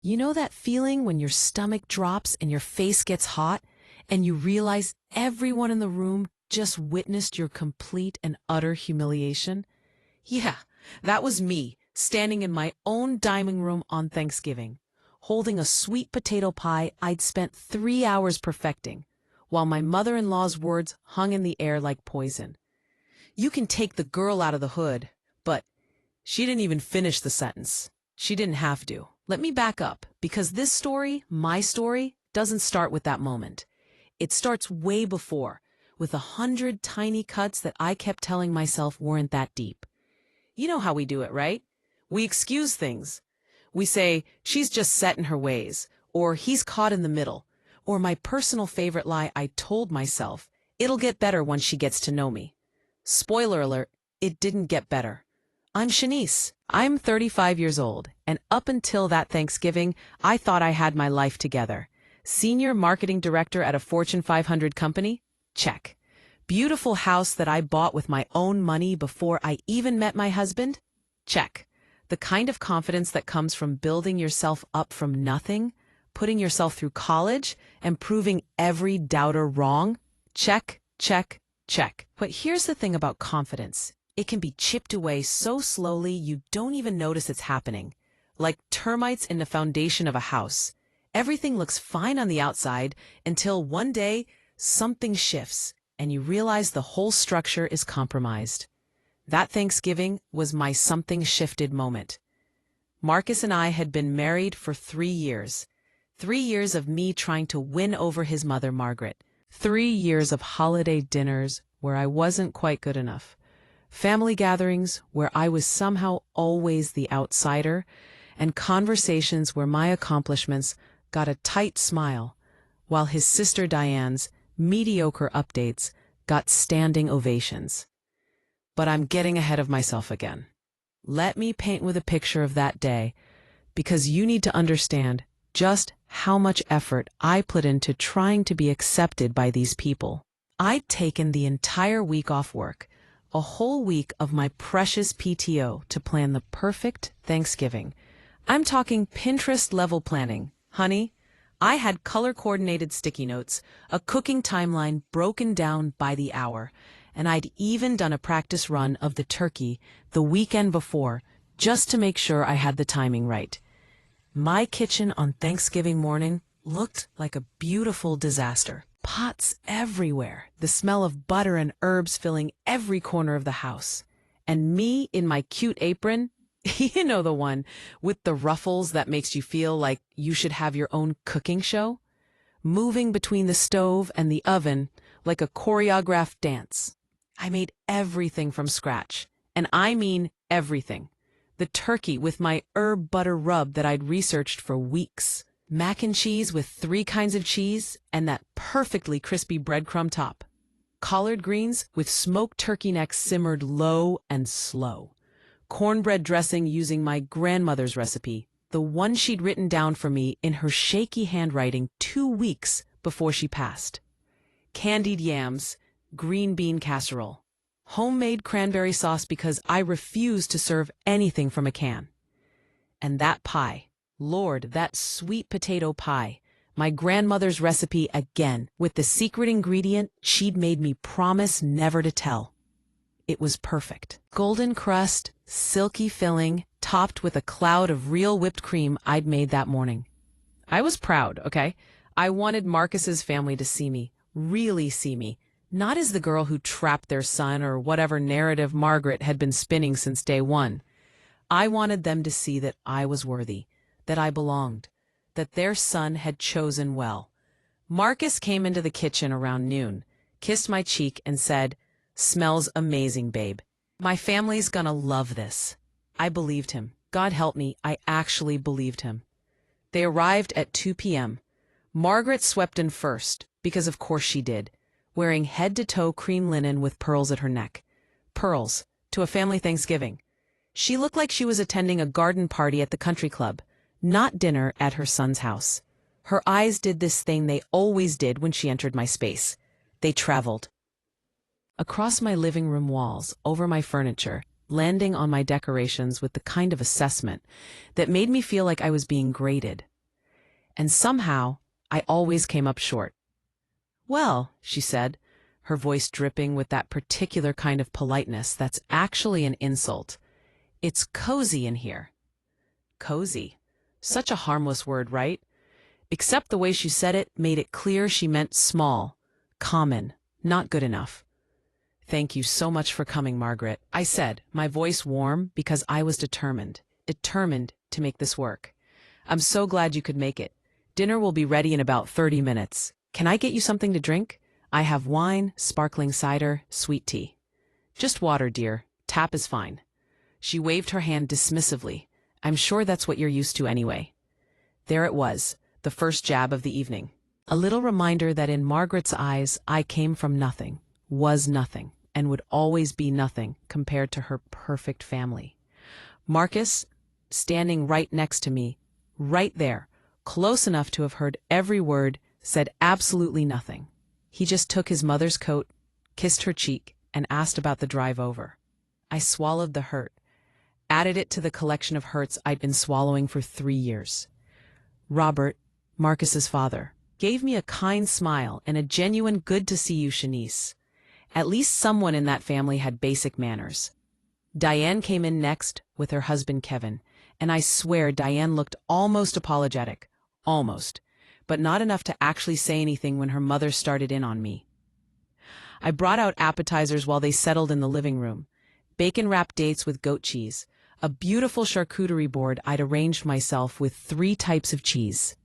You know that feeling when your stomach drops and your face gets hot, and you realize everyone in the room just witnessed your complete and utter humiliation? Yeah, that was me, standing in my own dining room on Thanksgiving, holding a sweet potato pie I'd spent 3 hours perfecting, while my mother-in-law's words hung in the air like poison. You can take the girl out of the hood, but she didn't even finish the sentence. She didn't have to. Let me back up, because this story, my story, doesn't start with that moment. It starts way before, with 100 tiny cuts that I kept telling myself weren't that deep. You know how we do it, right? We excuse things. We say, she's just set in her ways, or he's caught in the middle, or my personal favorite lie I told myself, it'll get better once she gets to know me. Spoiler alert, it didn't get better. I'm Shanice. I'm 35 years old, and up until that Thanksgiving, I thought I had my life together. Senior marketing director at a Fortune 500 company? Check. Beautiful house that I bought with my own money before I even met my husband? Check. The kind of confidence that comes from building yourself up from nothing, putting yourself through college, and proving every doubter wrong? Check, check, check. But here's the thing about confidence. It can be chipped away so slowly you don't even notice it's happening. Like termites in the foundation of a house. Everything looks fine on the outside until one day something shifts and you realize the whole structure is compromised. That Thanksgiving was my something shifted moment. Marcus and I had been married for 3 years. 3 years of me trying to win over his mother, Margaret. 3 years of holiday dinners where I wasn't quite good enough. Family gatherings where I was somehow always the outsider, and conversations where my accomplishments got a tight smile, while his sister Diane's mediocre updates got standing ovations. But I'm getting ahead of myself again. Let me paint with a picture of that day, because you need to understand just how much effort I put into trying to be accepted by these people. I'd taken the entire week off work, a whole week of my precious PTO to plan the perfect Thanksgiving. I'm talking Pinterest-level planning, honey. I had color-coordinated sticky notes, a cooking timeline broken down by the hour, and I'd even done a practice run of the turkey the weekend before just to make sure I had the timing right. My kitchen on Thanksgiving morning looked like a beautiful disaster. Pots everywhere, the smell of butter and herbs filling every corner of the house. And me in my cute apron, you know, the one with the ruffles that makes you feel like you should have your own cooking show, moving between the stove and the oven like a choreographed dance. I made everything from scratch, and I mean everything. The turkey with my herb butter rub that I'd researched for weeks. Mac and cheese with 3 kinds of cheese and that perfectly crispy breadcrumb top. Collard greens with smoked turkey necks simmered low and slow. Cornbread dressing using my grandmother's recipe, the one she'd written down for me in her shaky handwriting 2 weeks before she passed. Candied yams, green bean casserole. Homemade cranberry sauce because I refuse to serve anything from a can. And that pie. Lord, that sweet potato pie, my grandmother's recipe again, with the secret ingredient she'd made me promise never to tell. It was perfect. Golden crust, silky filling, topped with a cloud of real whipped cream I'd made that morning. I was proud, okay? I wanted Marcus's family to see me, really see me, not as the girl who trapped their son or whatever narrative Margaret had been spinning since day one. I wanted them to see that I was worthy, that I belonged, that their son had chosen well. Marcus came into the kitchen around noon, kissed my cheek and said, "Smells amazing, babe. My family's gonna love this." I believed him. God help me, I actually believed him. They arrived at 2 p.m. Margaret swept in first, because of course she did, wearing head-to-toe cream linen with pearls at her neck. Pearls, to a family Thanksgiving. She looked like she was attending a garden party at the country club, not dinner at her son's house. Her eyes did this thing they always did when she entered my space. They traveled. Across my living room walls, over my furniture, landing on my decorations with the kind of assessment that made me feel like I was being graded, and somehow I always came up short. "Well," she said, her voice dripping with that particular kind of politeness that's actually an insult, "it's cozy in here." Cozy. Such a harmless word, right? Except the way she said it made it clear she meant small, common, not good enough. "Thank you so much for coming, Margaret," I said, my voice warm because I was determined to make this work. "I'm so glad you could make it. Dinner will be ready in about 30 minutes. Can I get you something to drink? I have wine, sparkling cider, sweet tea." "Just water, dear. Tap is fine." She waved her hand dismissively. "I'm sure that's what you're used to anyway." There it was, the first jab of the evening. A little reminder that in Margaret's eyes, I came from nothing, was nothing, and would always be nothing compared to her perfect family. Marcus, standing right next to me, right there, close enough to have heard every word, said absolutely nothing. He just took his mother's coat, kissed her cheek, and asked about the drive over. I swallowed the hurt, added it to the collection of hurts I'd been swallowing for 3 years. Robert, Marcus's father, gave me a kind smile and a genuine "good to see you, Shanice." At least someone in that family had basic manners. Diane came in next with her husband Kevin, and I swear Diane looked almost apologetic, almost, but not enough to actually say anything when her mother started in on me. I brought out appetizers while they settled in the living room. Bacon-wrapped dates with goat cheese, a beautiful charcuterie board I'd arranged myself with 3 types of cheese.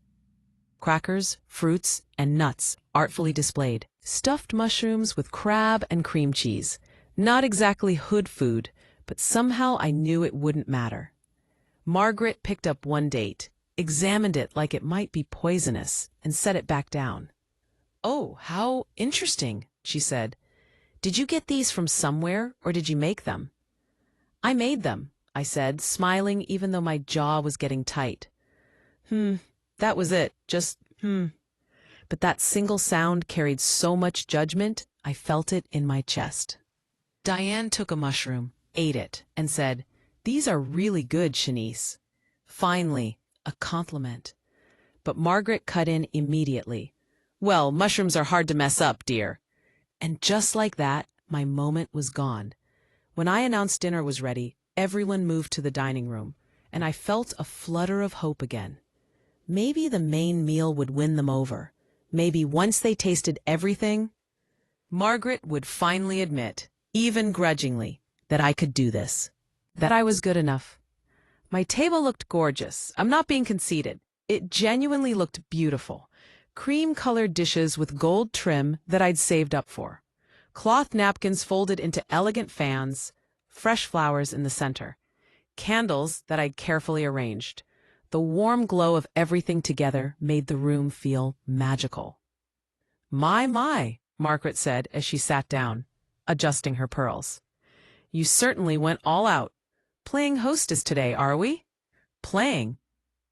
Crackers, fruits, and nuts artfully displayed. Stuffed mushrooms with crab and cream cheese. Not exactly hood food, but somehow I knew it wouldn't matter. Margaret picked up one date, examined it like it might be poisonous, and set it back down. "Oh, how interesting," she said. "Did you get these from somewhere, or did you make them?" "I made them," I said, smiling even though my jaw was getting tight. That was it, just But that single sound carried so much judgment, I felt it in my chest. Diane took a mushroom, ate it, and said, "These are really good, Shanice." Finally, a compliment. But Margaret cut in immediately. "Well, mushrooms are hard to mess up, dear." And just like that, my moment was gone. When I announced dinner was ready, everyone moved to the dining room, and I felt a flutter of hope again. Maybe the main meal would win them over. Maybe once they tasted everything, Margaret would finally admit, even grudgingly, that I could do this, that I was good enough. My table looked gorgeous. I'm not being conceited. It genuinely looked beautiful. Cream-colored dishes with gold trim that I'd saved up for. Cloth napkins folded into elegant fans, fresh flowers in the center. Candles that I'd carefully arranged. The warm glow of everything together made the room feel magical. My, Margaret said as she sat down, adjusting her pearls. "You certainly went all out. Playing hostess today, are we?" "Playing?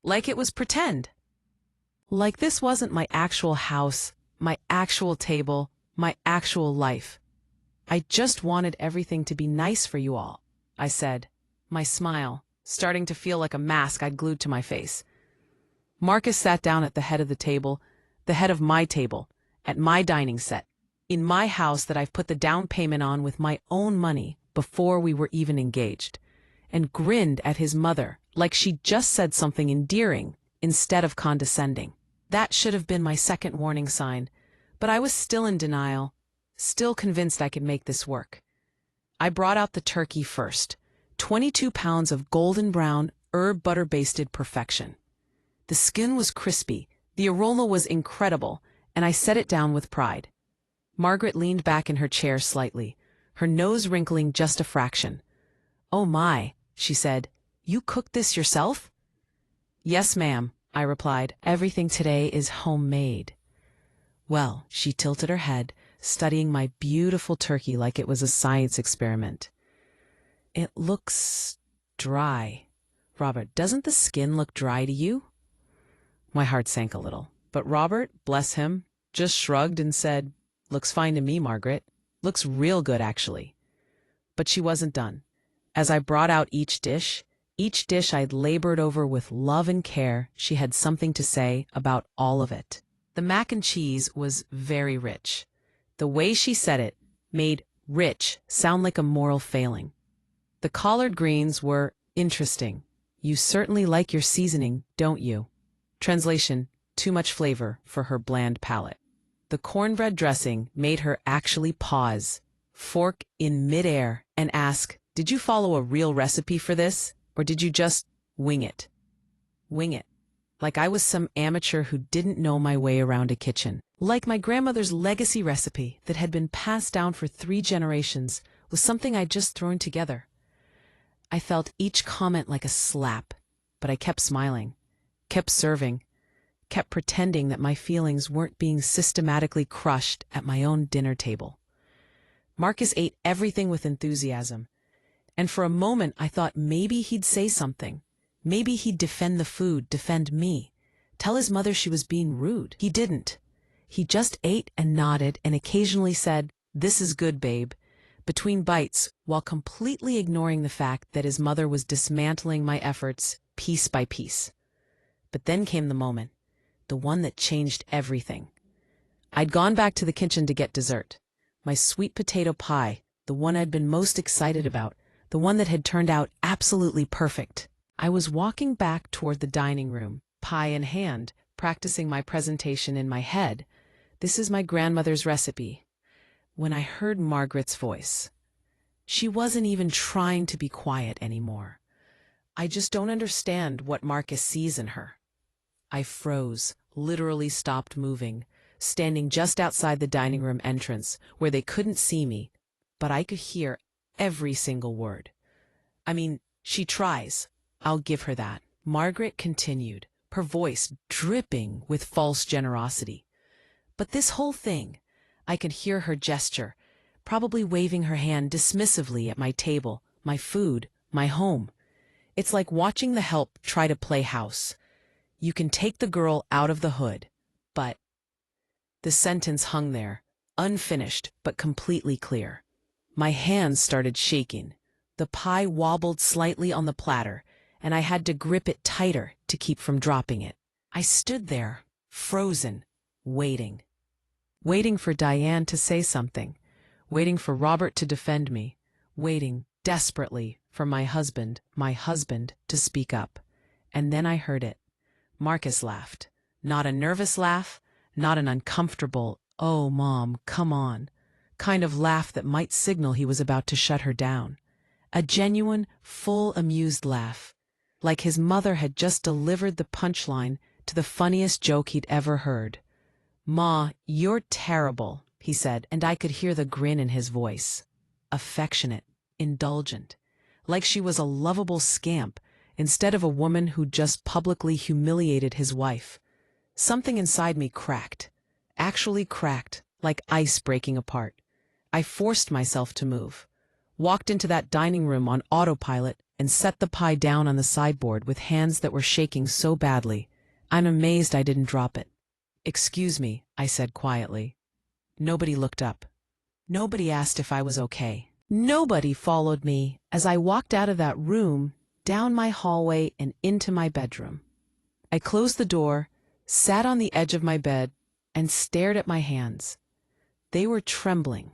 Like it was pretend. Like this wasn't my actual house, my actual table, my actual life. I just wanted everything to be nice for you all," I said, my smile starting to feel like a mask I'd glued to my face. Marcus sat down at the head of the table, the head of my table, at my dining set, in my house that I've put the down payment on with my own money before we were even engaged, and grinned at his mother like she'd just said something endearing instead of condescending. That should have been my second warning sign, but I was still in denial, still convinced I could make this work. I brought out the turkey first. 22 pounds of golden brown, herb butter basted perfection. The skin was crispy, the aroma was incredible, and I set it down with pride. Margaret leaned back in her chair slightly, her nose wrinkling just a fraction. "Oh my," she said, "you cooked this yourself?" "Yes, ma'am," I replied. "Everything today is homemade." Well, she tilted her head, studying my beautiful turkey like it was a science experiment. "It looks dry. Robert, doesn't the skin look dry to you?" My heart sank a little, but Robert, bless him, just shrugged and said, "Looks fine to me, Margaret. Looks real good, actually." But she wasn't done. As I brought out each dish, Each dish I'd labored over with love and care. She had something to say about all of it. The mac and cheese was very rich. The way she said it made rich sound like a moral failing. The collard greens were interesting. You certainly like your seasoning, don't you? Translation: too much flavor for her bland palate. The cornbread dressing made her actually pause, fork in midair, and ask, "Did you follow a real recipe for this, or did you just wing it?" Wing it. Like I was some amateur who didn't know my way around a kitchen. Like my grandmother's legacy recipe that had been passed down for 3 generations was something I'd just thrown together. I felt each comment like a slap, but I kept smiling, kept serving, kept pretending that my feelings weren't being systematically crushed at my own dinner table. Marcus ate everything with enthusiasm, and for a moment I thought maybe he'd say something. Maybe he'd defend the food, defend me, tell his mother she was being rude. He didn't. He just ate and nodded and occasionally said, "This is good, babe," between bites, while completely ignoring the fact that his mother was dismantling my efforts piece by piece. But then came the moment, the one that changed everything. I'd gone back to the kitchen to get dessert. My sweet potato pie, the one I'd been most excited about, the one that had turned out absolutely perfect. I was walking back toward the dining room, pie in hand, practicing my presentation in my head. This is my grandmother's recipe. When I heard Margaret's voice. She wasn't even trying to be quiet anymore. "I just don't understand what Marcus sees in her." I froze, literally stopped moving, standing just outside the dining room entrance where they couldn't see me, but I could hear every single word. "I mean, she tries. I'll give her that," Margaret continued, her voice dripping with false generosity. "But this whole thing," I could hear her gesture, probably waving her hand dismissively at my table, my food, my home. "It's like watching the help try to play house. You can take the girl out of the hood, but—" The sentence hung there, unfinished but completely clear. My hands started shaking. The pie wobbled slightly on the platter, and I had to grip it tighter to keep from dropping it. I stood there, frozen, waiting. Waiting for Diane to say something, waiting for Robert to defend me, waiting desperately for my husband, to speak up. And then I heard it. Marcus laughed. Not a nervous laugh, not an uncomfortable, "Oh, Mom, come on," kind of laugh that might signal he was about to shut her down. A genuine, full, amused laugh, like his mother had just delivered the punchline to the funniest joke he'd ever heard. "Ma, you're terrible," he said, and I could hear the grin in his voice. Affectionate, indulgent, like she was a lovable scamp instead of a woman who just publicly humiliated his wife. Something inside me cracked, actually cracked, like ice breaking apart. I forced myself to move, walked into that dining room on autopilot, and set the pie down on the sideboard with hands that were shaking so badly. I'm amazed I didn't drop it. "Excuse me," I said quietly. Nobody looked up. Nobody asked if I was okay. Nobody followed me as I walked out of that room, down my hallway, and into my bedroom. I closed the door, sat on the edge of my bed, and stared at my hands. They were trembling.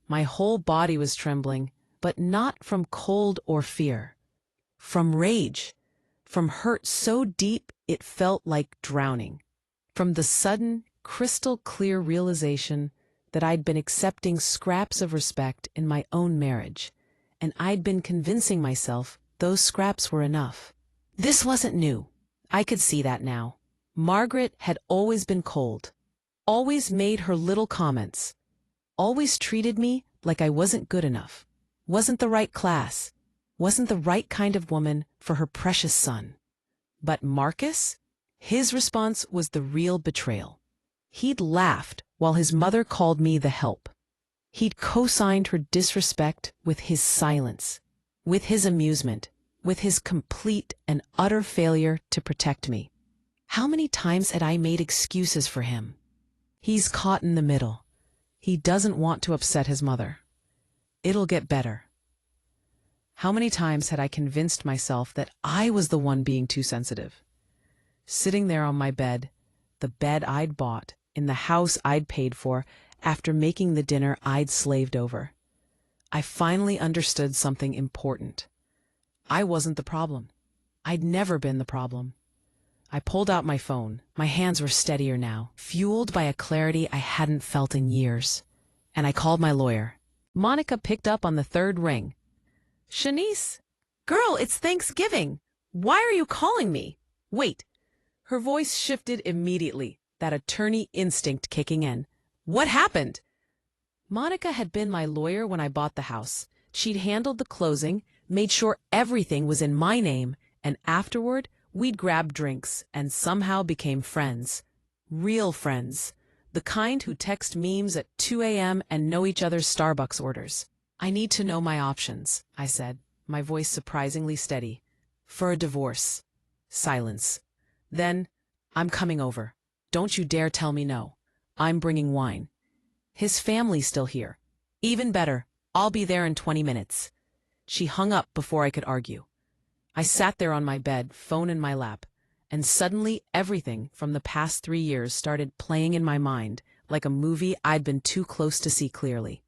My whole body was trembling, but not from cold or fear. From rage. From hurt so deep it felt like drowning. From the sudden, crystal-clear realization that I'd been accepting scraps of respect in my own marriage, and I'd been convincing myself those scraps were enough. This wasn't new. I could see that now. Margaret had always been cold, always made her little comments, always treated me like I wasn't good enough, wasn't the right class, wasn't the right kind of woman for her precious son. But Marcus? His response was the real betrayal. He'd laughed while his mother called me the help. He'd co-signed her disrespect with his silence, with his amusement, with his complete and utter failure to protect me. How many times had I made excuses for him? He's caught in the middle. He doesn't want to upset his mother. It'll get better. How many times had I convinced myself that I was the one being too sensitive? Sitting there on my bed, the bed I'd bought, in the house I'd paid for, after making the dinner I'd slaved over, I finally understood something important. I wasn't the problem. I'd never been the problem. I pulled out my phone. My hands were steadier now, fueled by a clarity I hadn't felt in years. And I called my lawyer. Monica picked up on the third ring. "Shanice, girl, it's Thanksgiving. Why are you calling me?" "Wait." Her voice shifted immediately, that attorney instinct kicking in. "What happened?" Monica had been my lawyer when I bought the house. She'd handled the closing, made sure everything was in my name, and afterward, we'd grab drinks and somehow became friends. Real friends. The kind who text memes at 2 a.m. and know each other's Starbucks orders. "I need to know my options," I said, my voice surprisingly steady. "For a divorce." Silence. Then, "I'm coming over. Don't you dare tell me no. I'm bringing wine. His family's still here. Even better, I'll be there in 20 minutes. She hung up before I could argue. I sat there on my bed, phone in my lap, and suddenly everything from the past 3 years started playing in my mind like a movie I'd been too close to see clearly.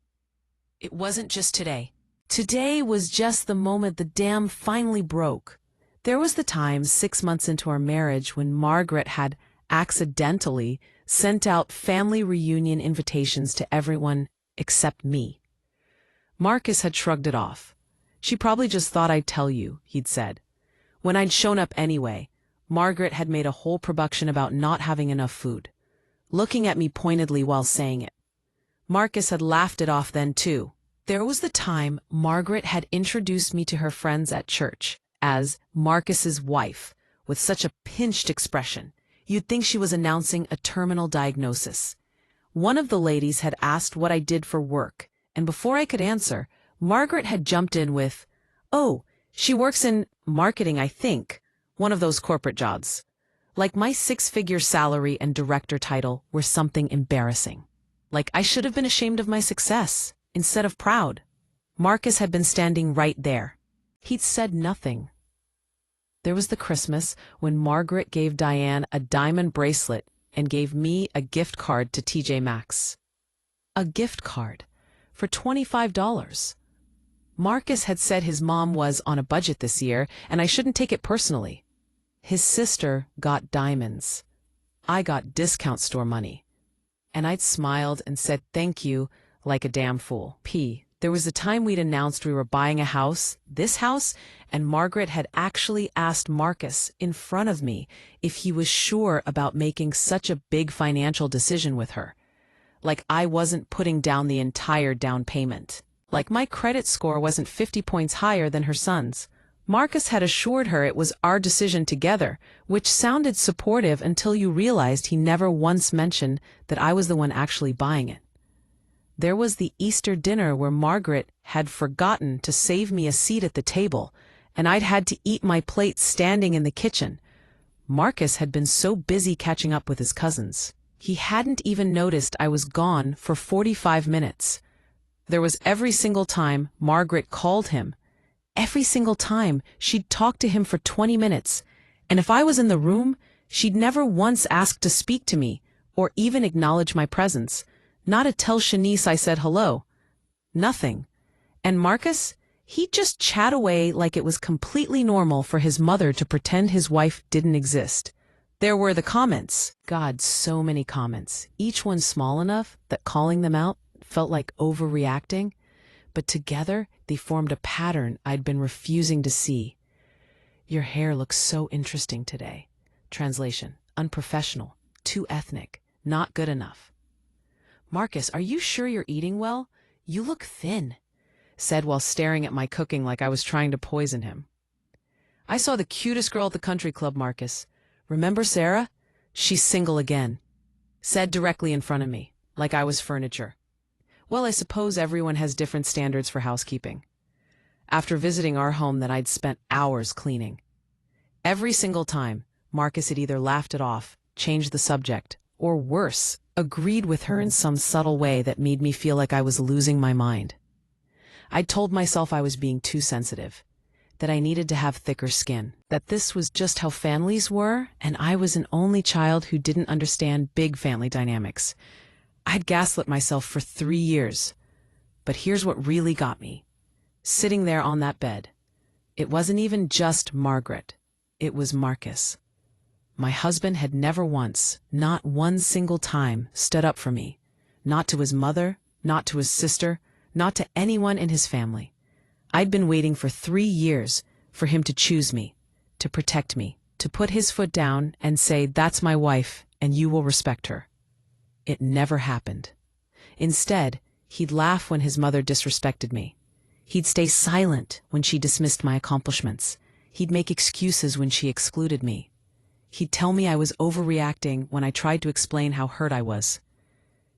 It wasn't just today. Today was just the moment the dam finally broke. There was the time 6 months into our marriage when Margaret had accidentally sent out family reunion invitations to everyone except me. Marcus had shrugged it off. "She probably just thought I'd tell you," he'd said. When I'd shown up anyway, Margaret had made a whole production about not having enough food, looking at me pointedly while saying it. Marcus had laughed it off then too. There was the time Margaret had introduced me to her friends at church as Marcus's wife, with such a pinched expression. You'd think she was announcing a terminal diagnosis. One of the ladies had asked what I did for work, and before I could answer, Margaret had jumped in with, "Oh, she works in marketing, I think, one of those corporate jobs." Like my 6-figure salary and director title were something embarrassing. Like I should have been ashamed of my success, instead of proud. Marcus had been standing right there. He'd said nothing. There was the Christmas when Margaret gave Diane a diamond bracelet and gave me a gift card to TJ Maxx. A gift card for $25. Marcus had said his mom was on a budget this year, and I shouldn't take it personally. His sister got diamonds. I got discount store money. And I'd smiled and said thank you like a damn fool. There was a time we'd announced we were buying a house, this house, and Margaret had actually asked Marcus in front of me if he was sure about making such a big financial decision with her. Like I wasn't putting down the entire down payment. Like my credit score wasn't 50 points higher than her son's. Marcus had assured her it was our decision together, which sounded supportive until you realized he never once mentioned that I was the one actually buying it. There was the Easter dinner where Margaret had forgotten to save me a seat at the table, and I'd had to eat my plate standing in the kitchen. Marcus had been so busy catching up with his cousins. He hadn't even noticed I was gone for 45 minutes. There was every single time Margaret called him. Every single time she'd talk to him for 20 minutes, and if I was in the room, she'd never once ask to speak to me or even acknowledge my presence. Not to tell Shanice I said hello. Nothing. And Marcus, he'd just chat away like it was completely normal for his mother to pretend his wife didn't exist. There were the comments. God, so many comments. Each one small enough that calling them out felt like overreacting. But together, they formed a pattern I'd been refusing to see. "Your hair looks so interesting today." Translation: unprofessional, too ethnic, not good enough. "Marcus, are you sure you're eating well? You look thin," said while staring at my cooking like I was trying to poison him. "I saw the cutest girl at the country club, Marcus. Remember Sarah? She's single again," said directly in front of me, like I was furniture. Well, I suppose everyone has different standards for housekeeping. After visiting our home that I'd spent hours cleaning. Every single time, Marcus had either laughed it off, changed the subject, or worse, agreed with her in some subtle way that made me feel like I was losing my mind. I'd told myself I was being too sensitive, that I needed to have thicker skin, that this was just how families were, and I was an only child who didn't understand big family dynamics. I'd gaslit myself for 3 years. But here's what really got me. Sitting there on that bed. It wasn't even just Margaret. It was Marcus. My husband had never once, not one single time, stood up for me. Not to his mother, not to his sister, not to anyone in his family. I'd been waiting for 3 years for him to choose me, to protect me, to put his foot down and say, "That's my wife, and you will respect her." It never happened. Instead, he'd laugh when his mother disrespected me. He'd stay silent when she dismissed my accomplishments. He'd make excuses when she excluded me. He'd tell me I was overreacting when I tried to explain how hurt I was.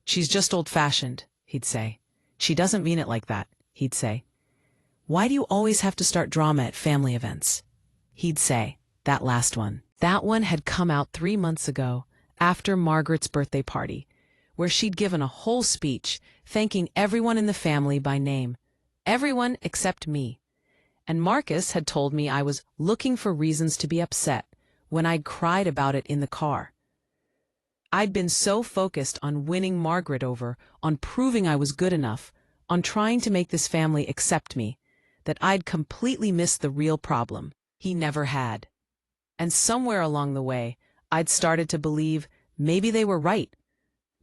"She's just old-fashioned," he'd say. "She doesn't mean it like that," he'd say. "Why do you always have to start drama at family events?" He'd say, that last one. That one had come out 3 months ago, after Margaret's birthday party, where she'd given a whole speech thanking everyone in the family by name. Everyone except me. And Marcus had told me I was looking for reasons to be upset when I'd cried about it in the car. I'd been so focused on winning Margaret over, on proving I was good enough, on trying to make this family accept me, that I'd completely missed the real problem. He never had. And somewhere along the way, I'd started to believe maybe they were right.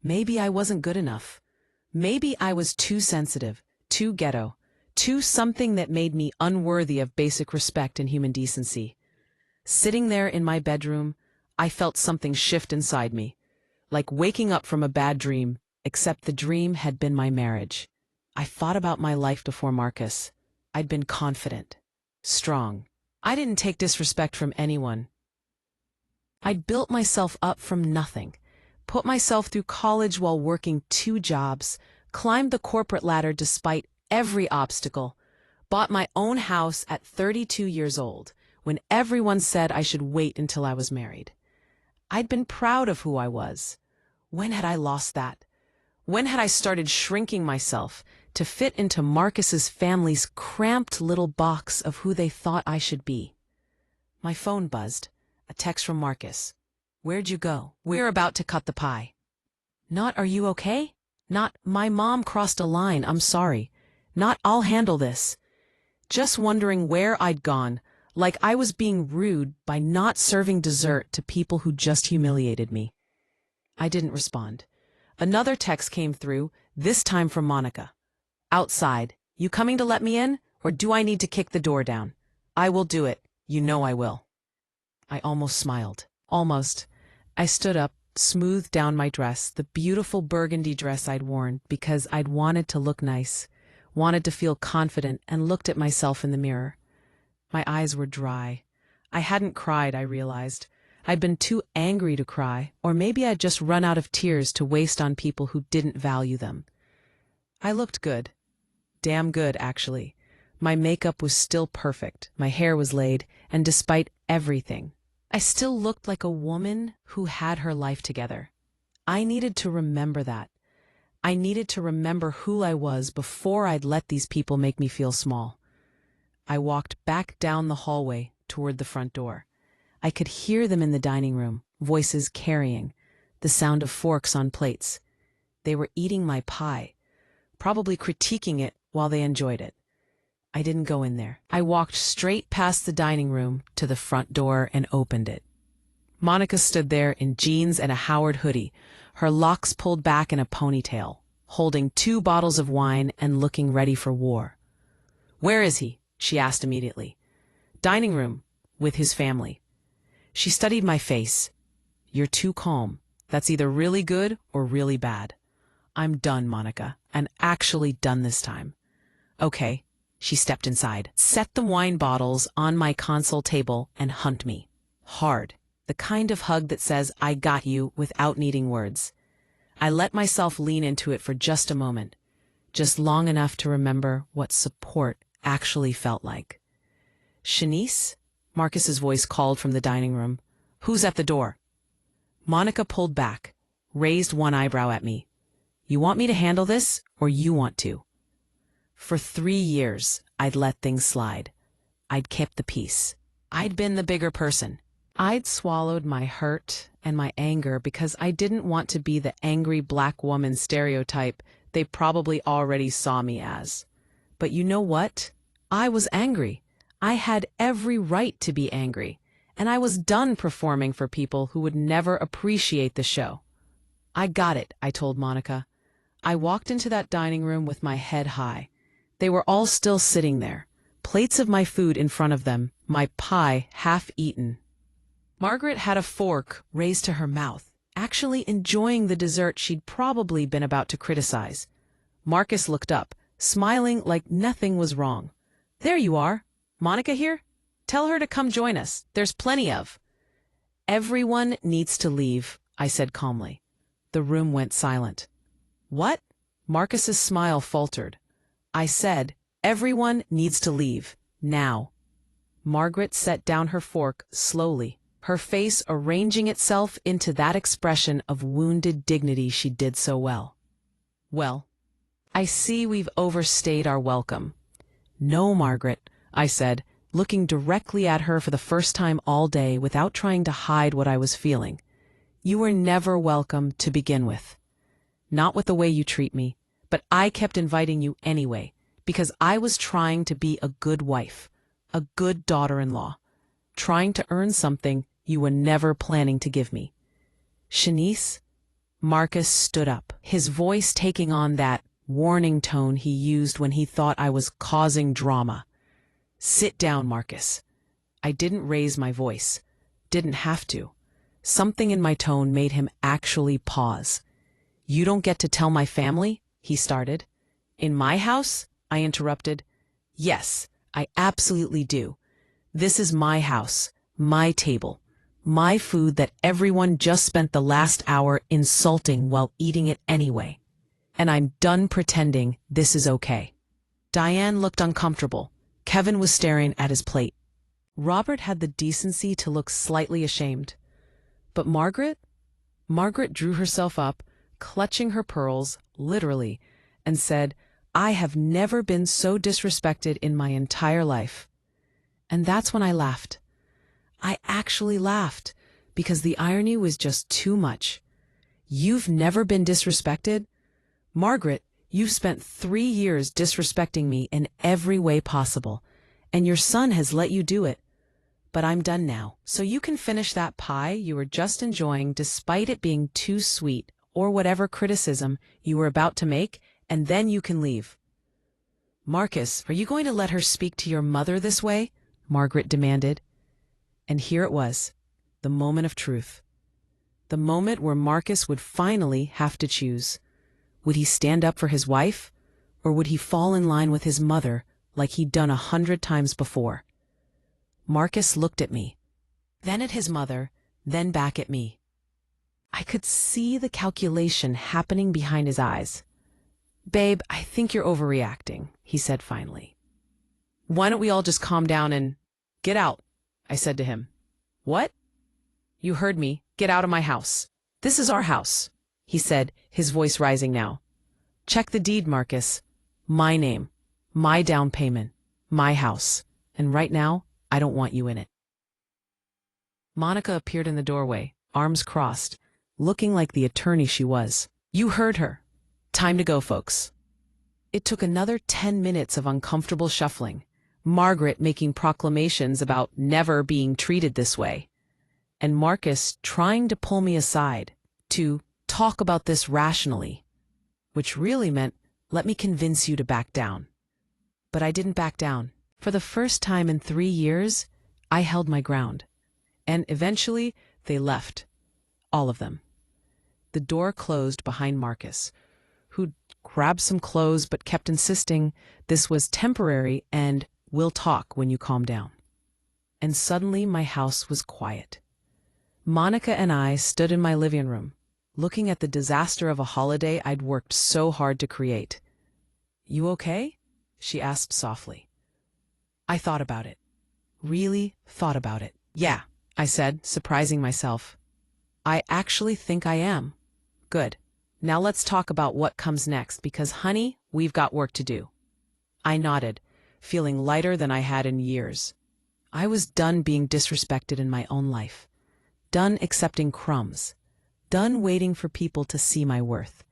Maybe I wasn't good enough. Maybe I was too sensitive, too ghetto, too something that made me unworthy of basic respect and human decency. Sitting there in my bedroom, I felt something shift inside me, like waking up from a bad dream, except the dream had been my marriage. I thought about my life before Marcus. I'd been confident, strong. I didn't take disrespect from anyone. I'd built myself up from nothing, put myself through college while working 2 jobs, climbed the corporate ladder despite every obstacle, bought my own house at 32 years old, when everyone said I should wait until I was married. I'd been proud of who I was. When had I lost that? When had I started shrinking myself to fit into Marcus's family's cramped little box of who they thought I should be? My phone buzzed. A text from Marcus. "Where'd you go? We're about to cut the pie." Not "Are you okay?" Not "My mom crossed a line, I'm sorry." Not "I'll handle this." Just wondering where I'd gone, like I was being rude by not serving dessert to people who just humiliated me. I didn't respond. Another text came through, this time from Monica. "Outside. You coming to let me in, or do I need to kick the door down? I will do it. You know I will." I almost smiled. Almost. I stood up, smoothed down my dress, the beautiful burgundy dress I'd worn, because I'd wanted to look nice, wanted to feel confident, and looked at myself in the mirror. My eyes were dry. I hadn't cried, I realized. I'd been too angry to cry, or maybe I'd just run out of tears to waste on people who didn't value them. I looked good. Damn good, actually. My makeup was still perfect, my hair was laid, and despite everything, I still looked like a woman who had her life together. I needed to remember that. I needed to remember who I was before I'd let these people make me feel small. I walked back down the hallway toward the front door. I could hear them in the dining room, voices carrying, the sound of forks on plates. They were eating my pie, probably critiquing it while they enjoyed it. I didn't go in there. I walked straight past the dining room to the front door and opened it. Monica stood there in jeans and a Howard hoodie, her locks pulled back in a ponytail, holding 2 bottles of wine and looking ready for war. "Where is he?" she asked immediately. "Dining room, with his family." She studied my face. "You're too calm. That's either really good or really bad." "I'm done, Monica, and actually done this time." "Okay." She stepped inside, set the wine bottles on my console table, and hugged me. Hard. The kind of hug that says, "I got you," without needing words. I let myself lean into it for just a moment, just long enough to remember what support actually felt like. "Shanice?" Marcus's voice called from the dining room. "Who's at the door?" Monica pulled back, raised one eyebrow at me. "You want me to handle this, or you want to?" For 3 years, I'd let things slide. I'd kept the peace. I'd been the bigger person. I'd swallowed my hurt and my anger because I didn't want to be the angry black woman stereotype they probably already saw me as. But you know what? I was angry. I had every right to be angry, and I was done performing for people who would never appreciate the show. I got it, I told Monica. I walked into that dining room with my head high. They were all still sitting there, plates of my food in front of them, my pie half eaten. Margaret had a fork raised to her mouth, actually enjoying the dessert she'd probably been about to criticize. Marcus looked up, smiling like nothing was wrong. "There you are. Monica here? Tell her to come join us. There's plenty of." "Everyone needs to leave," I said calmly. The room went silent. "What?" Marcus's smile faltered. "I said, everyone needs to leave. Now." Margaret set down her fork slowly, her face arranging itself into that expression of wounded dignity she did so well. "Well, I see we've overstayed our welcome." "No, Margaret," I said, looking directly at her for the first time all day without trying to hide what I was feeling. "You were never welcome to begin with. Not with the way you treat me, but I kept inviting you anyway, because I was trying to be a good wife, a good daughter-in-law, trying to earn something you were never planning to give me." "Shanice?" Marcus stood up, his voice taking on that warning tone he used when he thought I was causing drama. "Sit down, Marcus." I didn't raise my voice. Didn't have to. Something in my tone made him actually pause. "You don't get to tell my family?" he started. "In my house?" I interrupted. "Yes, I absolutely do. This is my house, my table, my food that everyone just spent the last hour insulting while eating it anyway. And I'm done pretending this is okay." Diane looked uncomfortable. Kevin was staring at his plate. Robert had the decency to look slightly ashamed. But Margaret? Margaret drew herself up, clutching her pearls, literally, and said, "I have never been so disrespected in my entire life." And that's when I laughed. I actually laughed, because the irony was just too much. "You've never been disrespected? Margaret, you've spent 3 years disrespecting me in every way possible, and your son has let you do it. But I'm done now, so you can finish that pie you were just enjoying despite it being too sweet, or whatever criticism you were about to make, and then you can leave." "Marcus, are you going to let her speak to your mother this way?" Margaret demanded. And here it was, the moment of truth. The moment where Marcus would finally have to choose. Would he stand up for his wife, or would he fall in line with his mother like he'd done 100 times before? Marcus looked at me, then at his mother, then back at me. I could see the calculation happening behind his eyes. "Babe, I think you're overreacting," he said finally. "Why don't we all just calm down and get out?" I said to him. "What?" "You heard me. Get out of my house. This is our house," he said, his voice rising now. "Check the deed, Marcus. My name, my down payment, my house. And right now, I don't want you in it." Monica appeared in the doorway, arms crossed, looking like the attorney she was. "You heard her. Time to go, folks." It took another 10 minutes of uncomfortable shuffling, Margaret making proclamations about never being treated this way, and Marcus trying to pull me aside to talk about this rationally, which really meant, let me convince you to back down. But I didn't back down. For the first time in 3 years, I held my ground. And eventually, they left. All of them. The door closed behind Marcus, who'd grabbed some clothes but kept insisting this was temporary and we'll talk when you calm down. And suddenly my house was quiet. Monica and I stood in my living room, looking at the disaster of a holiday I'd worked so hard to create. "You okay?" she asked softly. I thought about it. Really thought about it. "Yeah," I said, surprising myself. "I actually think I am." "Good. Now let's talk about what comes next, because, honey, we've got work to do." I nodded, feeling lighter than I had in years. I was done being disrespected in my own life. Done accepting crumbs. Done waiting for people to see my worth.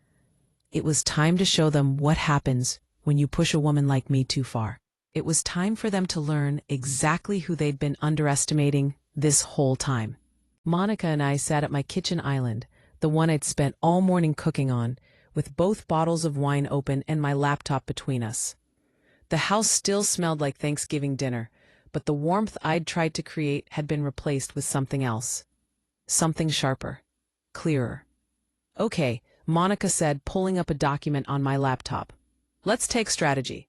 It was time to show them what happens when you push a woman like me too far. It was time for them to learn exactly who they'd been underestimating this whole time. Monica and I sat at my kitchen island, the one I'd spent all morning cooking on, with both bottles of wine open and my laptop between us. The house still smelled like Thanksgiving dinner, but the warmth I'd tried to create had been replaced with something else. Something sharper. Clearer. Okay, Monica said, pulling up a document on my laptop. Let's take strategy.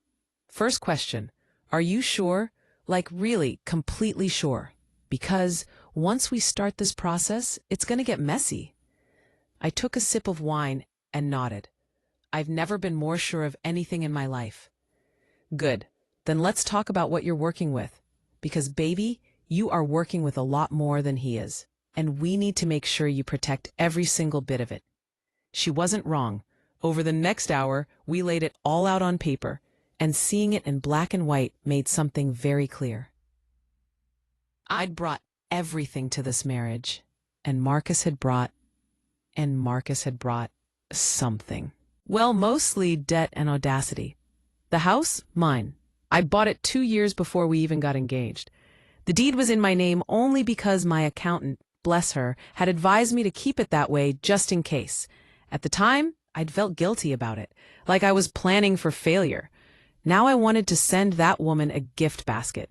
First question, are you sure? Like really, completely sure? Because once we start this process, it's going to get messy. I took a sip of wine and nodded. I've never been more sure of anything in my life. Good. Then let's talk about what you're working with. Because baby, you are working with a lot more than he is. And we need to make sure you protect every single bit of it. She wasn't wrong. Over the next hour, we laid it all out on paper, and seeing it in black and white made something very clear. I'd brought everything to this marriage, and Marcus had brought something. Well, mostly debt and audacity. The house, mine. I bought it 2 years before we even got engaged. The deed was in my name only because my accountant, bless her, had advised me to keep it that way just in case. At the time, I'd felt guilty about it, like I was planning for failure. Now I wanted to send that woman a gift basket.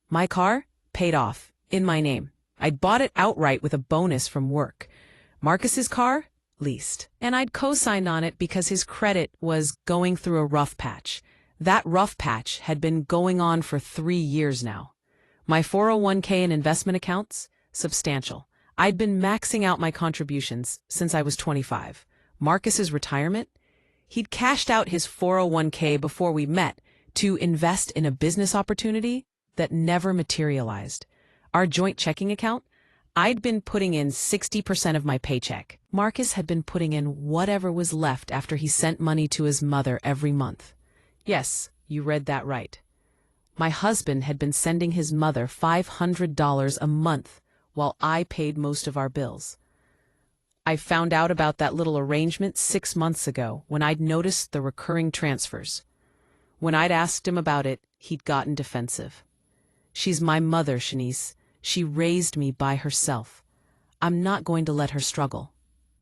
My car, paid off, in my name. I'd bought it outright with a bonus from work. Marcus's car, leased. And I'd co-signed on it because his credit was going through a rough patch. That rough patch had been going on for 3 years now. My 401k and investment accounts, substantial. I'd been maxing out my contributions since I was 25. Marcus's retirement? He'd cashed out his 401k before we met to invest in a business opportunity that never materialized. Our joint checking account? I'd been putting in 60% of my paycheck. Marcus had been putting in whatever was left after he sent money to his mother every month. Yes, you read that right. My husband had been sending his mother $500 a month while I paid most of our bills. I found out about that little arrangement 6 months ago when I'd noticed the recurring transfers. When I'd asked him about it, he'd gotten defensive. She's my mother, Shanice. She raised me by herself. I'm not going to let her struggle.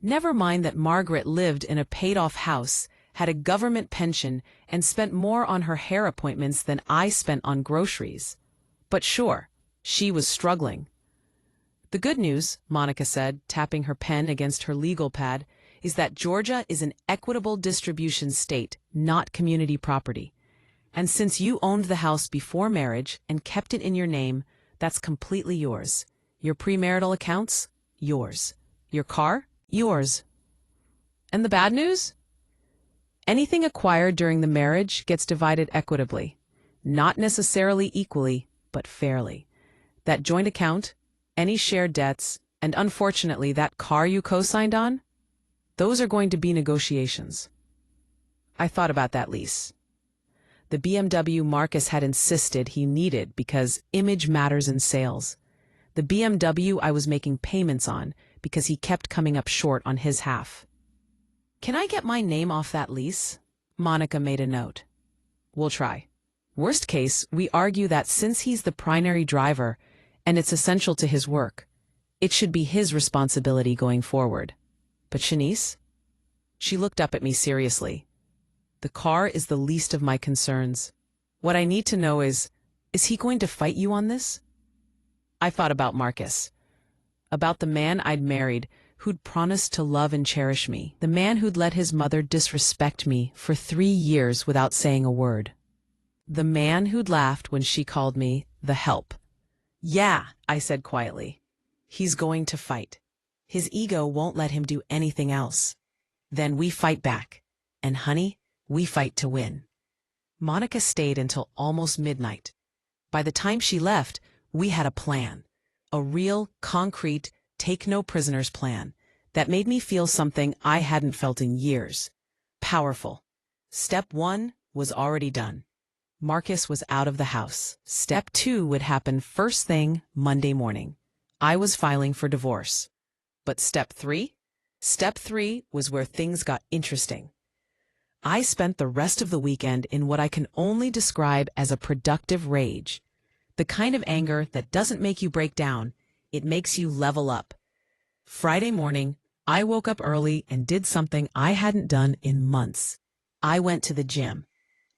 Never mind that Margaret lived in a paid-off house, had a government pension, and spent more on her hair appointments than I spent on groceries. But sure, she was struggling. The good news, Monica said, tapping her pen against her legal pad, is that Georgia is an equitable distribution state, not community property. And since you owned the house before marriage and kept it in your name, that's completely yours. Your premarital accounts? Yours. Your car? Yours. And the bad news? Anything acquired during the marriage gets divided equitably. Not necessarily equally, but fairly. That joint account, any shared debts, and unfortunately that car you co-signed on, those are going to be negotiations. I thought about that lease. The BMW Marcus had insisted he needed because image matters in sales. The BMW I was making payments on because he kept coming up short on his half. Can I get my name off that lease? Monica made a note. We'll try. Worst case, we argue that since he's the primary driver and it's essential to his work, it should be his responsibility going forward. But Shanice? She looked up at me seriously. The car is the least of my concerns. What I need to know is he going to fight you on this? I thought about Marcus. About the man I'd married who'd promised to love and cherish me. The man who'd let his mother disrespect me for 3 years without saying a word. The man who'd laughed when she called me the help. Yeah, I said quietly. He's going to fight. His ego won't let him do anything else. Then we fight back. And honey, we fight to win. Monica stayed until almost midnight. By the time she left, we had a plan. A real, concrete, take-no-prisoners plan that made me feel something I hadn't felt in years. Powerful. Step 1 was already done. Marcus was out of the house. Step 2 would happen first thing Monday morning. I was filing for divorce. But step 3? Step 3 was where things got interesting. I spent the rest of the weekend in what I can only describe as a productive rage. The kind of anger that doesn't make you break down, it makes you level up. Friday morning, I woke up early and did something I hadn't done in months. I went to the gym.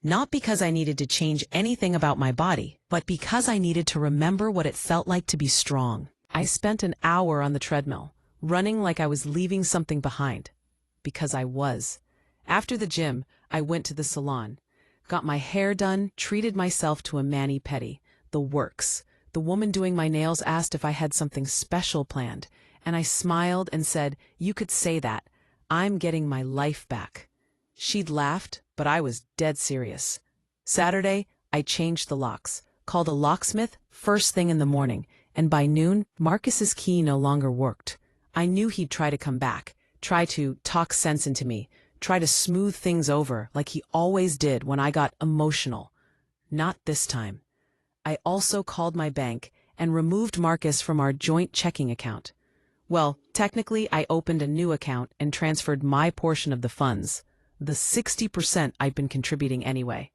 Not because I needed to change anything about my body, but because I needed to remember what it felt like to be strong. I spent an hour on the treadmill, running like I was leaving something behind. Because I was. After the gym, I went to the salon, got my hair done, treated myself to a mani-pedi, the works. The woman doing my nails asked if I had something special planned, and I smiled and said, "You could say that. I'm getting my life back." She'd laughed, but I was dead serious. Saturday, I changed the locks, called a locksmith first thing in the morning, and by noon, Marcus's key no longer worked. I knew he'd try to come back, try to talk sense into me, try to smooth things over like he always did when I got emotional. Not this time. I also called my bank and removed Marcus from our joint checking account. Well, technically, I opened a new account and transferred my portion of the funds, the 60% I'd been contributing anyway.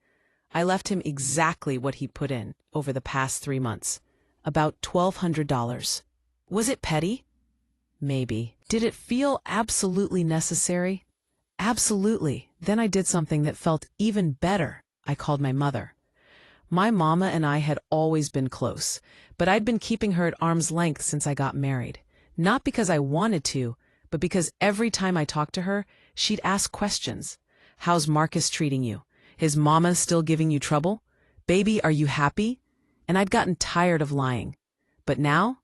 I left him exactly what he put in over the past 3 months, about $1,200. Was it petty? Maybe. Did it feel absolutely necessary? Absolutely. Then I did something that felt even better. I called my mother. My mama and I had always been close, but I'd been keeping her at arm's length since I got married. Not because I wanted to, but because every time I talked to her, she'd ask questions. How's Marcus treating you? His mama still giving you trouble? Baby, are you happy? And I'd gotten tired of lying. But now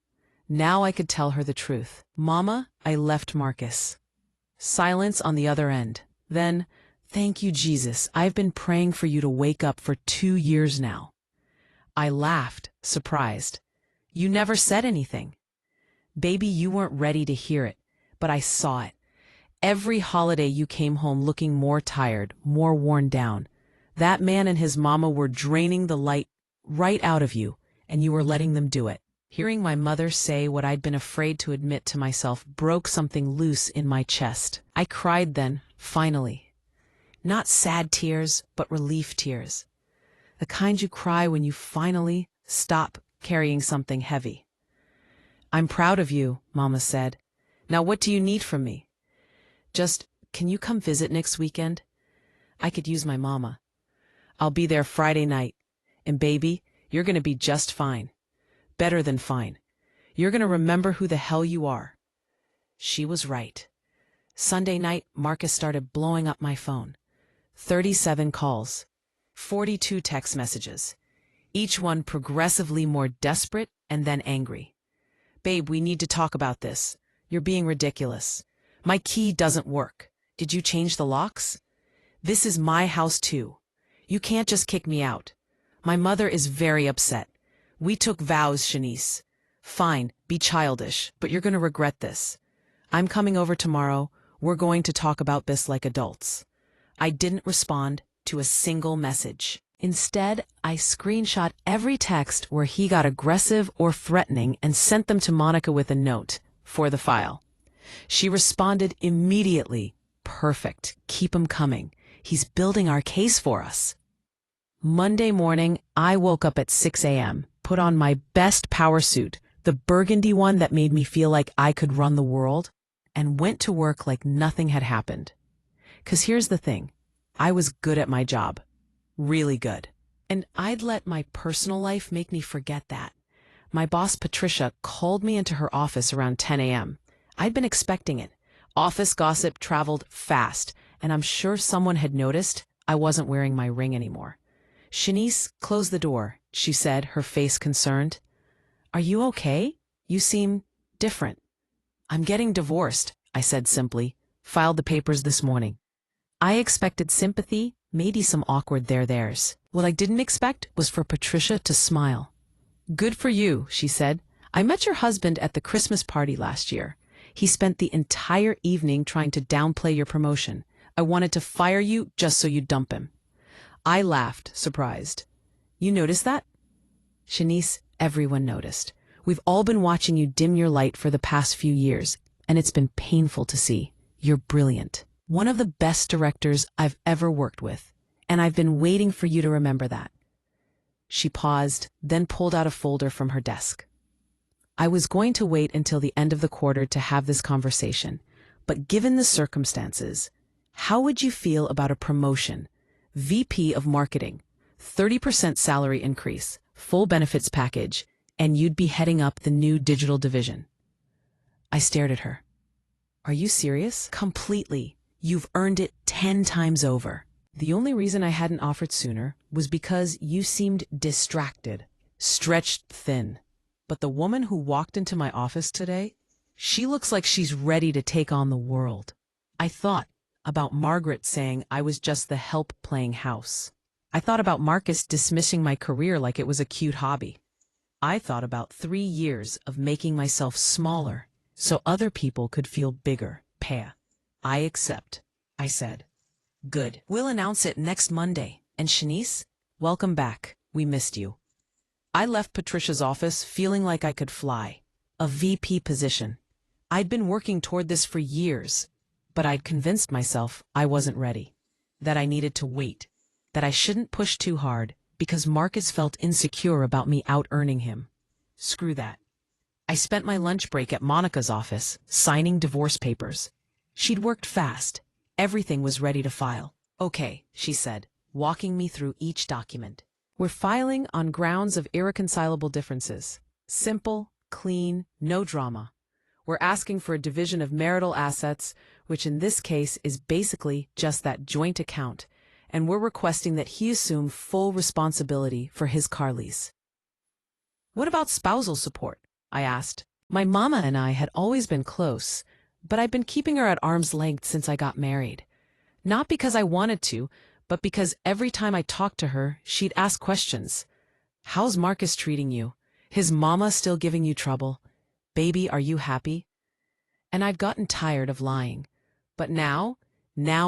I could tell her the truth. Mama, I left Marcus. Silence on the other end. Then, thank you, Jesus. I've been praying for you to wake up for 2 years now. I laughed, surprised. You never said anything. Baby, you weren't ready to hear it, but I saw it. Every holiday you came home looking more tired, more worn down. That man and his mama were draining the light right out of you, and you were letting them do it. Hearing my mother say what I'd been afraid to admit to myself broke something loose in my chest. I cried then, finally. Not sad tears, but relief tears. The kind you cry when you finally stop carrying something heavy. I'm proud of you, Mama said. Now what do you need from me? Just, can you come visit next weekend? I could use my mama. I'll be there Friday night. And baby, you're going to be just fine. Better than fine. You're going to remember who the hell you are. She was right. Sunday night, Marcus started blowing up my phone. 37 calls. 42 text messages. Each one progressively more desperate and then angry. Babe, we need to talk about this. You're being ridiculous. My key doesn't work. Did you change the locks? This is my house too. You can't just kick me out. My mother is very upset. We took vows, Shanice. Fine, be childish, but you're going to regret this. I'm coming over tomorrow. We're going to talk about this like adults. I didn't respond to a single message. Instead, I screenshot every text where he got aggressive or threatening and sent them to Monica with a note for the file. She responded immediately. Perfect. Keep him coming. He's building our case for us. Monday morning, I woke up at 6 a.m., put on my best power suit, the burgundy one that made me feel like I could run the world, and went to work like nothing had happened. 'Cause here's the thing. I was good at my job. Really good. And I'd let my personal life make me forget that. My boss, Patricia, called me into her office around 10 a.m. I'd been expecting it. Office gossip traveled fast, and I'm sure someone had noticed I wasn't wearing my ring anymore. Shanice, close the door, she said, her face concerned. Are you okay? You seem different. I'm getting divorced, I said simply. Filed the papers this morning. I expected sympathy, maybe some awkward there's. What I didn't expect was for Patricia to smile. Good for you, she said. I met your husband at the Christmas party last year. He spent the entire evening trying to downplay your promotion. I wanted to fire you just so you'd dump him. I laughed, surprised. You noticed that? Shanice, everyone noticed. We've all been watching you dim your light for the past few years, and it's been painful to see. You're brilliant. One of the best directors I've ever worked with, and I've been waiting for you to remember that. She paused, then pulled out a folder from her desk. I was going to wait until the end of the quarter to have this conversation, but given the circumstances, how would you feel about a promotion? VP of Marketing, 30% salary increase, full benefits package, and you'd be heading up the new digital division. I stared at her. Are you serious? Completely. You've earned it 10 times over. The only reason I hadn't offered sooner was because you seemed distracted, stretched thin. But the woman who walked into my office today, she looks like she's ready to take on the world. I thought about Margaret saying I was just the help playing house. I thought about Marcus dismissing my career like it was a cute hobby. I thought about 3 years of making myself smaller so other people could feel bigger. Paya. I accept, I said. Good. We'll announce it next Monday. And Shanice, welcome back. We missed you. I left Patricia's office feeling like I could fly. A VP position. I'd been working toward this for years, but I'd convinced myself I wasn't ready, that I needed to wait, that I shouldn't push too hard because Marcus felt insecure about me out-earning him. Screw that. I spent my lunch break at Monica's office, signing divorce papers. She'd worked fast. Everything was ready to file. Okay, she said, walking me through each document. We're filing on grounds of irreconcilable differences. Simple, clean, no drama. We're asking for a division of marital assets, which in this case is basically just that joint account, and we're requesting that he assume full responsibility for his car lease. What about spousal support? I asked. My mama and I had always been close, but I'd been keeping her at arm's length since I got married. Not because I wanted to, but because every time I talked to her, she'd ask questions. How's Marcus treating you? His mama still giving you trouble? Baby, are you happy? And I'd gotten tired of lying. But now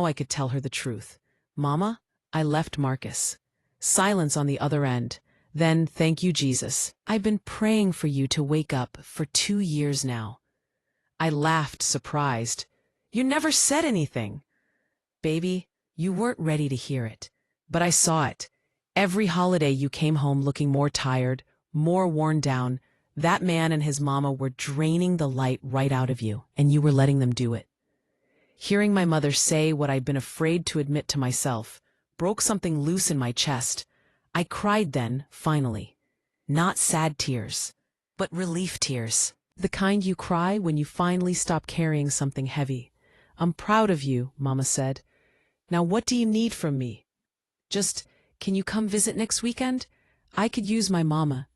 I could tell her the truth. Mama, I left Marcus. Silence on the other end. Then, thank you, Jesus. I've been praying for you to wake up for 2 years now. I laughed, surprised. You never said anything. Baby, you weren't ready to hear it. But I saw it. Every holiday you came home looking more tired, more worn down. That man and his mama were draining the light right out of you, and you were letting them do it. Hearing my mother say what I'd been afraid to admit to myself broke something loose in my chest. I cried then, finally. Not sad tears, but relief tears. The kind you cry when you finally stop carrying something heavy. I'm proud of you, Mama said. Now what do you need from me? Just, can you come visit next weekend? I could use my mama.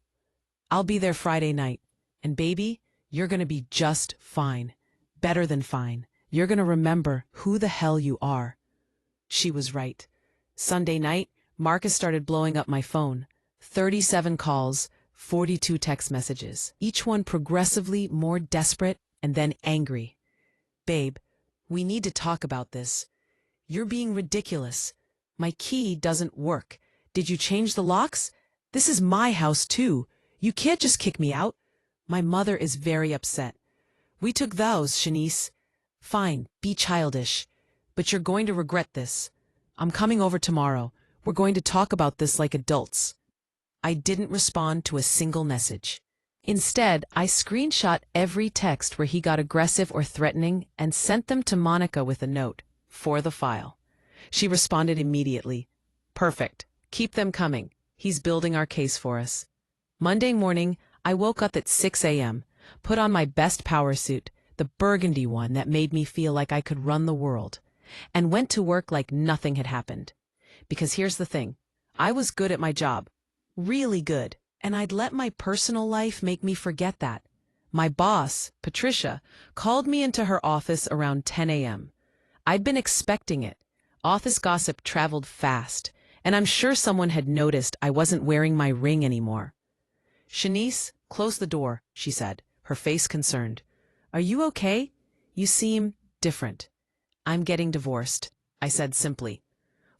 I'll be there Friday night. And baby, you're gonna be just fine. Better than fine. You're gonna remember who the hell you are. She was right. Sunday night, Marcus started blowing up my phone. 37 calls, 42 text messages, each one progressively more desperate and then angry. Babe, we need to talk about this. You're being ridiculous. My key doesn't work. Did you change the locks? This is my house too. You can't just kick me out. My mother is very upset. We took vows, Shanice. Fine, be childish. But you're going to regret this. I'm coming over tomorrow. We're going to talk about this like adults. I didn't respond to a single message. Instead, I screenshot every text where he got aggressive or threatening and sent them to Monica with a note, for the file. She responded immediately. Perfect. Keep them coming. He's building our case for us. Monday morning, I woke up at 6 a.m., put on my best power suit, the burgundy one that made me feel like I could run the world, and went to work like nothing had happened. Because here's the thing, I was good at my job, really good, and I'd let my personal life make me forget that. My boss, Patricia, called me into her office around 10 a.m. I'd been expecting it. Office gossip traveled fast, and I'm sure someone had noticed I wasn't wearing my ring anymore. Shanice, close the door, she said, her face concerned. Are you okay? You seem different. I'm getting divorced, I said simply.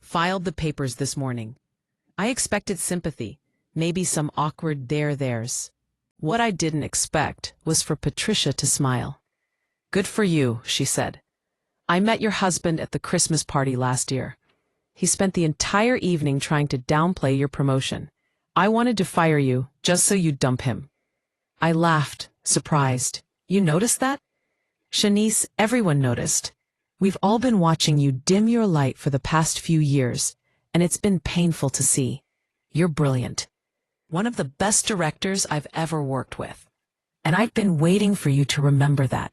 Filed the papers this morning. I expected sympathy, maybe some awkward there's. What I didn't expect was for Patricia to smile. "Good for you," she said. "I met your husband at the Christmas party last year. He spent the entire evening trying to downplay your promotion. I wanted to fire you just so you'd dump him." I laughed, surprised. "You noticed that?" "Shanice, everyone noticed. We've all been watching you dim your light for the past few years, and it's been painful to see. You're brilliant. One of the best directors I've ever worked with. And I've been waiting for you to remember that."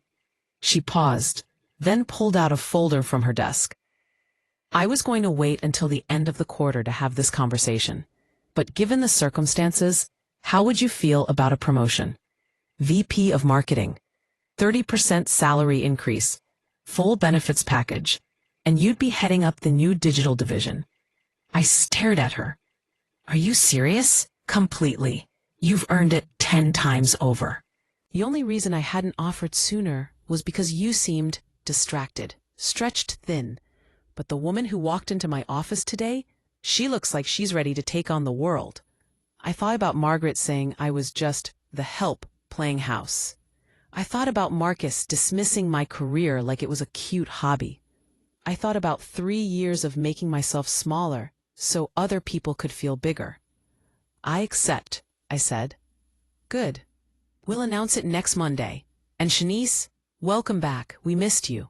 She paused, then pulled out a folder from her desk. "I was going to wait until the end of the quarter to have this conversation. But given the circumstances, how would you feel about a promotion? VP of Marketing, 30% salary increase, full benefits package, and you'd be heading up the new digital division." I stared at her. "Are you serious?" "Completely. You've earned it 10 times over." The only reason I hadn't offered sooner was because you seemed distracted, stretched thin. But the woman who walked into my office today, she looks like she's ready to take on the world. I thought about Margaret saying I was just the help playing house. I thought about Marcus dismissing my career like it was a cute hobby. I thought about 3 years of making myself smaller so other people could feel bigger. "I accept," I said. "Good. We'll announce it next Monday. And Shanice, welcome back. We missed you."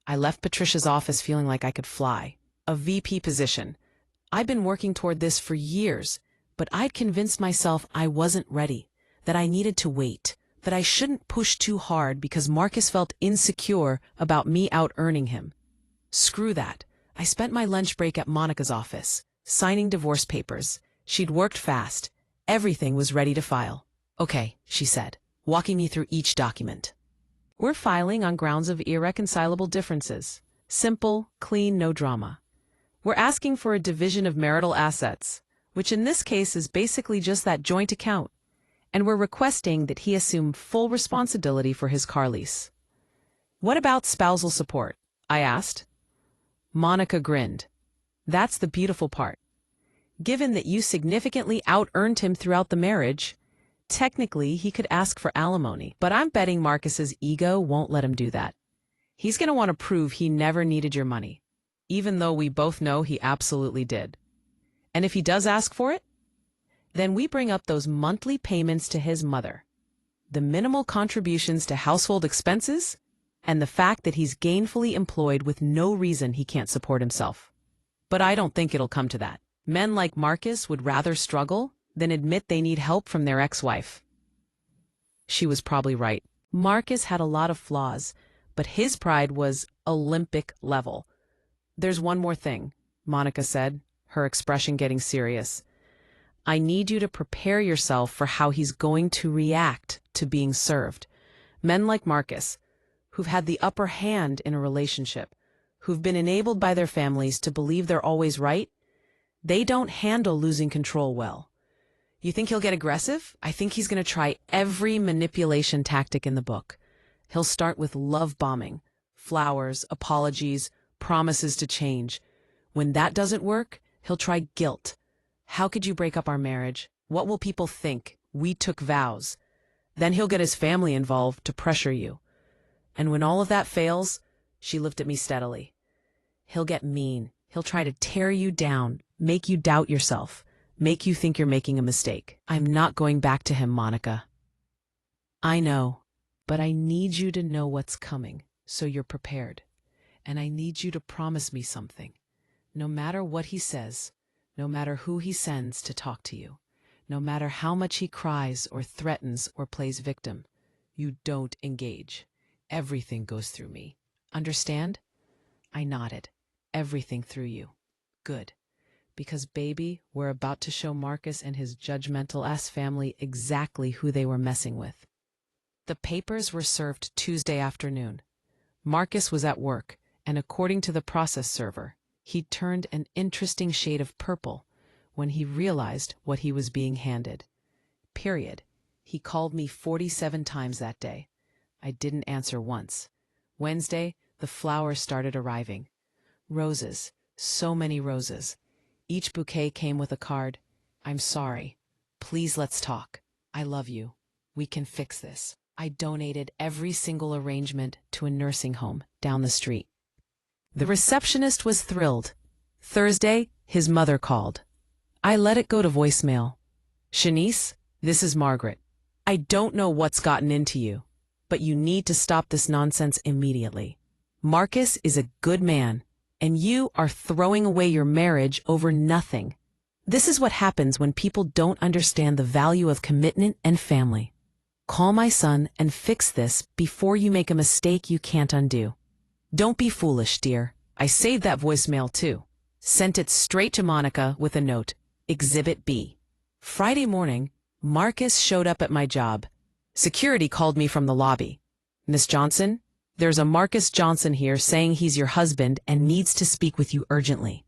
I left Patricia's office feeling like I could fly. A VP position. I'd been working toward this for years, but I'd convinced myself I wasn't ready, that I needed to wait, that I shouldn't push too hard because Marcus felt insecure about me out-earning him. Screw that. I spent my lunch break at Monica's office, signing divorce papers. She'd worked fast. Everything was ready to file. "Okay," she said, walking me through each document. "We're filing on grounds of irreconcilable differences. Simple, clean, no drama. We're asking for a division of marital assets, which in this case is basically just that joint account. And we're requesting that he assume full responsibility for his car lease." "What about spousal support?" I asked. Monica grinned. "That's the beautiful part. Given that you significantly out-earned him throughout the marriage, technically he could ask for alimony, but I'm betting Marcus's ego won't let him do that. He's going to want to prove he never needed your money, even though we both know he absolutely did. And if he does ask for it, then we bring up those monthly payments to his mother, the minimal contributions to household expenses, and the fact that he's gainfully employed with no reason he can't support himself. But I don't think it'll come to that. Men like Marcus would rather struggle than admit they need help from their ex-wife." She was probably right. Marcus had a lot of flaws, but his pride was Olympic level. "There's one more thing," Monica said, her expression getting serious. "I need you to prepare yourself for how he's going to react to being served. Men like Marcus, who've had the upper hand in a relationship, who've been enabled by their families to believe they're always right, they don't handle losing control well. You think he'll get aggressive? I think he's going to try every manipulation tactic in the book. He'll start with love bombing, flowers, apologies, promises to change. When that doesn't work, he'll try guilt. How could you break up our marriage? What will people think? We took vows. Then he'll get his family involved to pressure you. And when all of that fails," she looked at me steadily, "he'll get mean. He'll try to tear you down, make you doubt yourself, make you think you're making a mistake." "I'm not going back to him, Monica." "I know, but I need you to know what's coming, so you're prepared. And I need you to promise me something. No matter what he says, no matter who he sends to talk to you, no matter how much he cries or threatens or plays victim, you don't engage. Everything goes through me. Understand?" I nodded. "Everything through you. Good. Because, baby, we're about to show Marcus and his judgmental-ass family exactly who they were messing with." The papers were served Tuesday afternoon. Marcus was at work, and according to the process server, he turned an interesting shade of purple when he realized what he was being handed. Period. He called me 47 times that day. I didn't answer once. Wednesday, the flowers started arriving. Roses. So many roses. Each bouquet came with a card. "I'm sorry. Please let's talk. I love you. We can fix this. I donated every single arrangement to a nursing home down the street. The receptionist was thrilled. Thursday, his mother called. I let it go to voicemail. Shanice, this is Margaret. I don't know what's gotten into you, but you need to stop this nonsense immediately. Marcus is a good man, and you are throwing away your marriage over nothing. This is what happens when people don't understand the value of commitment and family. Call my son and fix this before you make a mistake you can't undo. Don't be foolish, dear. I saved that voicemail too. Sent it straight to Monica with a note, Exhibit B. Friday morning, Marcus showed up at my job. Security called me from the lobby. Miss Johnson, there's a Marcus Johnson here saying he's your husband and needs to speak with you urgently.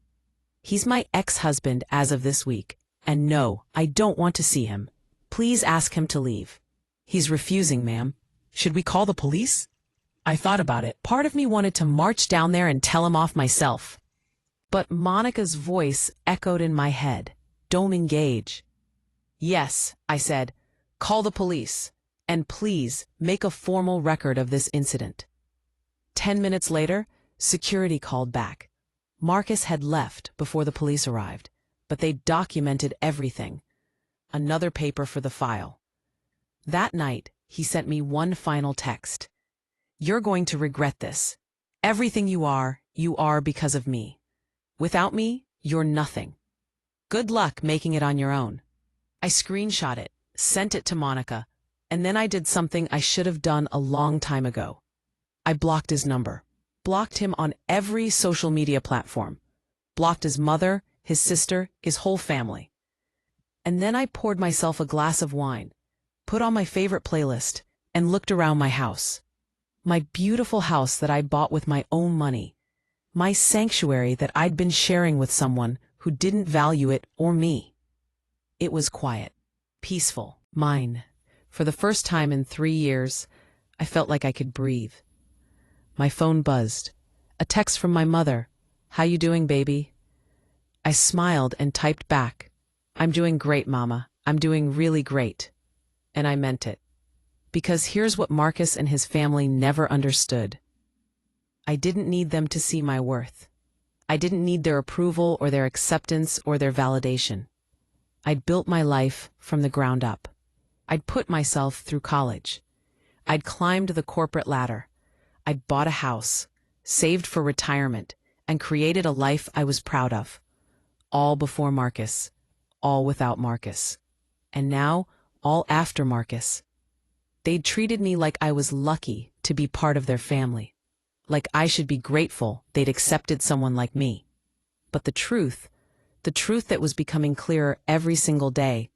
He's my ex-husband as of this week, and no, I don't want to see him. Please ask him to leave. He's refusing, ma'am. Should we call the police? I thought about it. Part of me wanted to march down there and tell him off myself. But Monica's voice echoed in my head. Don't engage. Yes, I said. Call the police. And please make a formal record of this incident. 10 minutes later, security called back. Marcus had left before the police arrived, but they documented everything. Another paper for the file. That night, he sent me one final text. You're going to regret this. Everything you are because of me. Without me, you're nothing. Good luck making it on your own. I screenshot it, sent it to Monica, and then I did something I should have done a long time ago. I blocked his number, blocked him on every social media platform, blocked his mother, his sister, his whole family. And then I poured myself a glass of wine, put on my favorite playlist, and looked around my house. My beautiful house that I bought with my own money. My sanctuary that I'd been sharing with someone who didn't value it or me. It was quiet, peaceful, mine. For the first time in 3 years, I felt like I could breathe. My phone buzzed. A text from my mother. How you doing, baby? I smiled and typed back. I'm doing great, Mama. I'm doing really great. And I meant it. Because here's what Marcus and his family never understood. I didn't need them to see my worth. I didn't need their approval or their acceptance or their validation. I'd built my life from the ground up. I'd put myself through college. I'd climbed the corporate ladder. I'd bought a house, saved for retirement, and created a life I was proud of. All before Marcus. All without Marcus. And now, all after Marcus. They'd treated me like I was lucky to be part of their family. Like I should be grateful they'd accepted someone like me. But the truth that was becoming clearer every single day,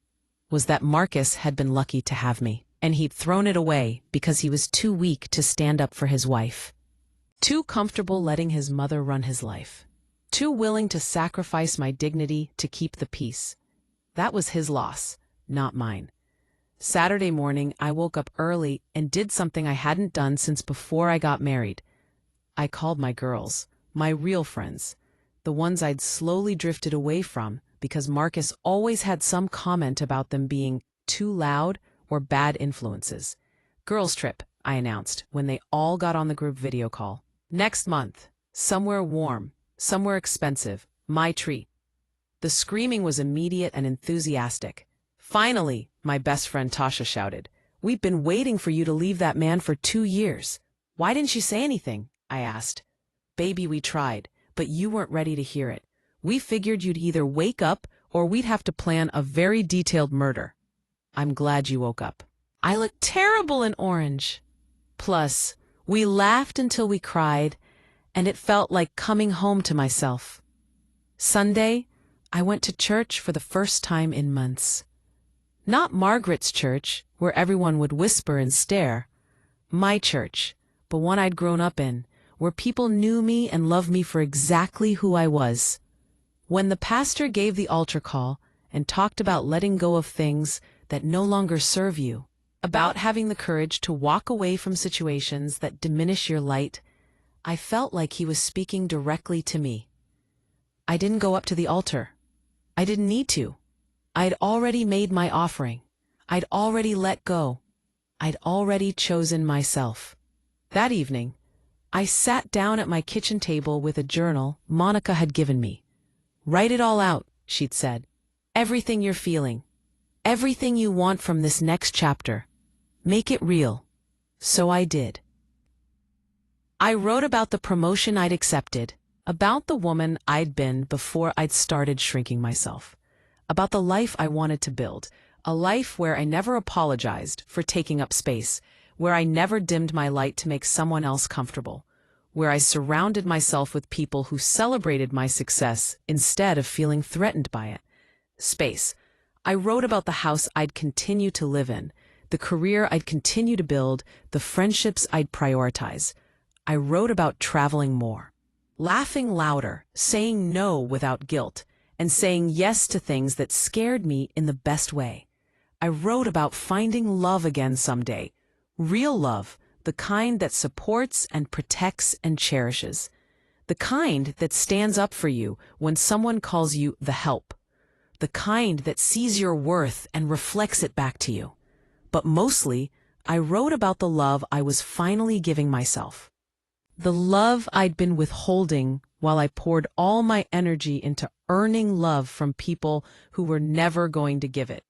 was that Marcus had been lucky to have me, and he'd thrown it away because he was too weak to stand up for his wife. Too comfortable letting his mother run his life. Too willing to sacrifice my dignity to keep the peace. That was his loss, not mine. Saturday morning, I woke up early and did something I hadn't done since before I got married. I called my girls, my real friends, the ones I'd slowly drifted away from because Marcus always had some comment about them being too loud or bad influences. Girls' trip, I announced when they all got on the group video call. Next month, somewhere warm, somewhere expensive, my treat. The screaming was immediate and enthusiastic. Finally, my best friend Tasha shouted, "We've been waiting for you to leave that man for 2 years. Why didn't you say anything?" I asked. "Baby, we tried, but you weren't ready to hear it. We figured you'd either wake up or we'd have to plan a very detailed murder." I'm glad you woke up. I look terrible in orange. Plus, we laughed until we cried, and it felt like coming home to myself. Sunday, I went to church for the first time in months. Not Margaret's church, where everyone would whisper and stare. My church, but one I'd grown up in, where people knew me and loved me for exactly who I was. When the pastor gave the altar call and talked about letting go of things that no longer serve you, about having the courage to walk away from situations that diminish your light, I felt like he was speaking directly to me. I didn't go up to the altar. I didn't need to. I'd already made my offering. I'd already let go. I'd already chosen myself. That evening, I sat down at my kitchen table with a journal Monica had given me. "Write it all out," she'd said. "Everything you're feeling. Everything you want from this next chapter. Make it real." So I did. I wrote about the promotion I'd accepted, about the woman I'd been before I'd started shrinking myself, about the life I wanted to build, a life where I never apologized for taking up space, where I never dimmed my light to make someone else comfortable, where I surrounded myself with people who celebrated my success instead of feeling threatened by it. Space. I wrote about the house I'd continue to live in, the career I'd continue to build, the friendships I'd prioritize. I wrote about traveling more, laughing louder, saying no without guilt, and saying yes to things that scared me in the best way. I wrote about finding love again someday, real love, the kind that supports and protects and cherishes, the kind that stands up for you when someone calls you the help, the kind that sees your worth and reflects it back to you. But mostly, I wrote about the love I was finally giving myself. The love I'd been withholding while I poured all my energy into earning love from people who were never going to give it.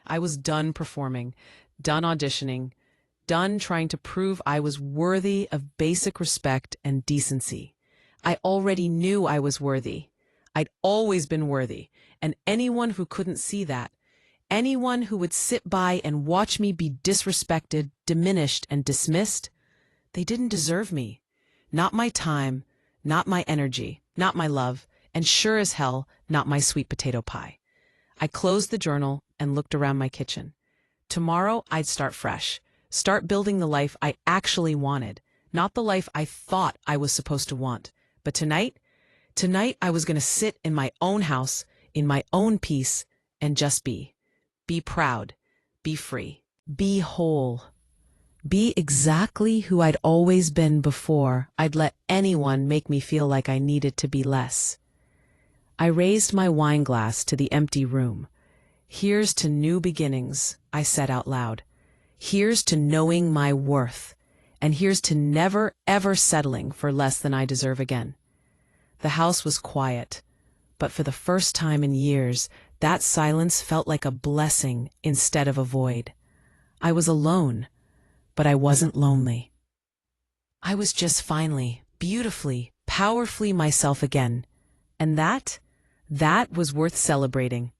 I was done performing, done auditioning, done trying to prove I was worthy of basic respect and decency. I already knew I was worthy. I'd always been worthy, and anyone who couldn't see that, anyone who would sit by and watch me be disrespected, diminished, and dismissed, they didn't deserve me. Not my time, not my energy, not my love, and sure as hell, not my sweet potato pie. I closed the journal and looked around my kitchen. Tomorrow, I'd start fresh, start building the life I actually wanted, not the life I thought I was supposed to want. But tonight I was going to sit in my own house, in my own peace, and just be. Be proud, be free, be whole. Be exactly who I'd always been before I'd let anyone make me feel like I needed to be less. I raised my wine glass to the empty room. "Here's to new beginnings," I said out loud. "Here's to knowing my worth. And here's to never, ever settling for less than I deserve again." The house was quiet, but for the first time in years, that silence felt like a blessing instead of a void. I was alone, but I wasn't lonely. I was just finally, beautifully, powerfully myself again. And that was worth celebrating.